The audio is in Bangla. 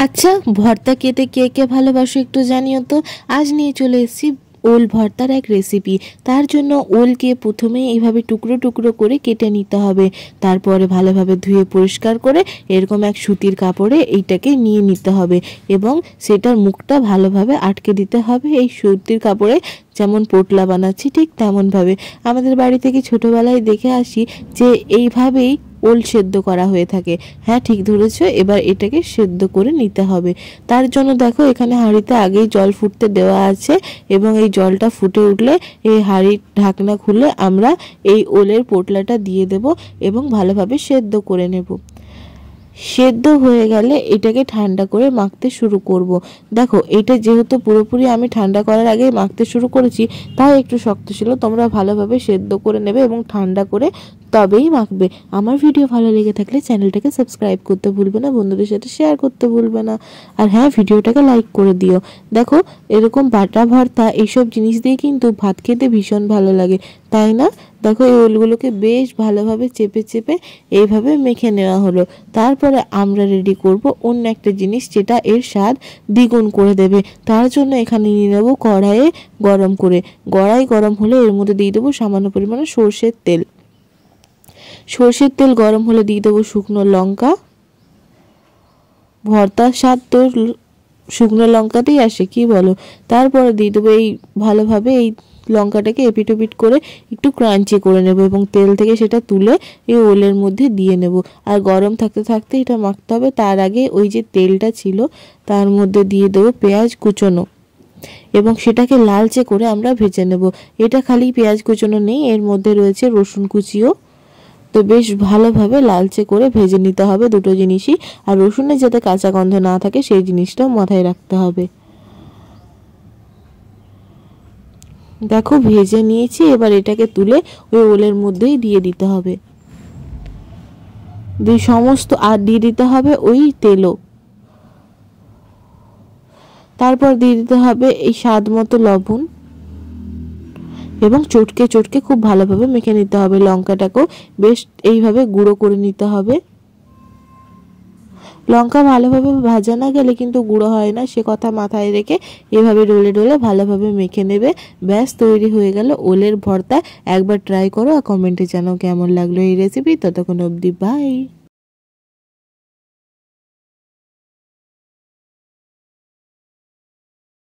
আচ্ছা, ভর্তা খেতে কে কে ভালোবাসো একটু জানিও তো। আজ নিয়ে চলে এসেছি ওল ভর্তার এক রেসিপি। তার জন্য ওলকে প্রথমে এইভাবে টুকরো টুকরো করে কেটে নিতে হবে। তারপরে ভালোভাবে ধুয়ে পরিষ্কার করে এরকম এক সুতির কাপড়ে এইটাকে নিয়ে নিতে হবে এবং সেটার মুখটা ভালোভাবে আটকে দিতে হবে এই সুতির কাপড়ে। যেমন পোটলা বানাচ্ছি ঠিক তেমনভাবে। আমাদের বাড়ি থেকে ছোটোবেলায় দেখে আসি যে এইভাবেই ওল সেদ্ধ করা হয়ে থাকে। হ্যাঁ, ঠিক ধরেছ। এবার এটাকে সেদ্ধ করে নিতে হবে। তার জন্য দেখো এখানে হাঁড়িতে আগেই জল ফুটতে দেওয়া আছে এবং এই জলটা ফুটে উঠলে এই হাঁড়ির ঢাকনা খুলে আমরা এই ওলের পোটলাটা দিয়ে দেব এবং ভালোভাবে সেদ্ধ করে নেব। সেদ্ধ হয়ে গেলে এটাকে ঠান্ডা করে মাখতে শুরু করব। দেখো এটা যেহেতু পুরোপুরি আমি ঠান্ডা করার আগে মাখতে শুরু করেছি, তাই একটু শক্ত ছিল। তোমরা ভালোভাবে সেদ্ধ করে নেবে এবং ঠান্ডা করে তবেই মাখবে। আমার ভিডিও ভালো লেগে থাকলে চ্যানেলটাকে সাবস্ক্রাইব করতে ভুলবে না, বন্ধুদের সাথে শেয়ার করতে ভুলবে না, আর হ্যাঁ, ভিডিওটাকে লাইক করে দিও। দেখো এরকম বাটা ভর্তা এইসব জিনিস দিয়ে কিন্তু ভাত খেতে ভীষণ ভালো লাগে, তাই না? দেখো এই ওলগুলোকে বেশ ভালোভাবে চেপে চেপে এইভাবে মেখে নেওয়া হলো। তারপরে আমরা রেডি করব অন্য একটা জিনিস যেটা এর স্বাদ দ্বিগুণ করে দেবে। তার জন্য এখানে নিয়ে নেব কড়াইয়ে গরম করে। কড়াই গরম হলে এর মধ্যে দিয়ে দেবো সামান্য পরিমাণে সর্ষের তেল। সর্ষের তেল গরম হলে দিয়ে দেবো শুকনো লঙ্কা। ভর্তার স্বাদ তো শুকনো লঙ্কাতেই আসে, কি বলো? তারপরে দিয়ে দেবো এই ভালোভাবে এই লঙ্কাটাকে এপিট ওপিট করে একটু ক্রাঞ্চি করে নেব এবং তেল থেকে সেটা তুলে এই ওলের মধ্যে দিয়ে নেব। আর গরম থাকতে থাকতে এটা মাখতে হবে। তার আগে ওই যে তেলটা ছিল তার মধ্যে দিয়ে দেবো পেঁয়াজ কুচোনো এবং সেটাকে লালচে করে আমরা ভেজে নেব। এটা খালি পেঁয়াজ কুচোনো নেই, এর মধ্যে রয়েছে রসুন কুচিও। তো বেশ ভালোভাবে লালচে করে ভেজে নিতে হবে দুটো জিনিসই। আর রসুনের যাতে কাঁচা গন্ধ না থাকে সেই জিনিসটাও মাথায় রাখতে হবে। দেখো ভেজে নিয়েছি, এবার এটাকে তুলে ওই ওলের মধ্যেই দিয়ে দিতে হবে। সমস্ত আর দিয়ে দিতে হবে ওই তেলও। তারপর দিয়ে দিতে হবে এই স্বাদ মতো লবণ এবং চটকে চটকে খুব ভালোভাবে মেখে নিতে হবে। লঙ্কাটাকেও বেশ এইভাবে গুঁড়ো করে নিতে হবে। লঙ্কা ভালোভাবে ভাজা না গেলে কিন্তু গুঁড়ো হয় না, সে কথা মাথায় রেখে এভাবে ডলে ডলে ভালোভাবে মেখে নেবে। ব্যাস তৈরি হয়ে গেল ওলের ভর্তা। একবার ট্রাই করো আর কমেন্টে জানাও কেমন লাগলো এই রেসিপি। ততক্ষণ অবধি বাই।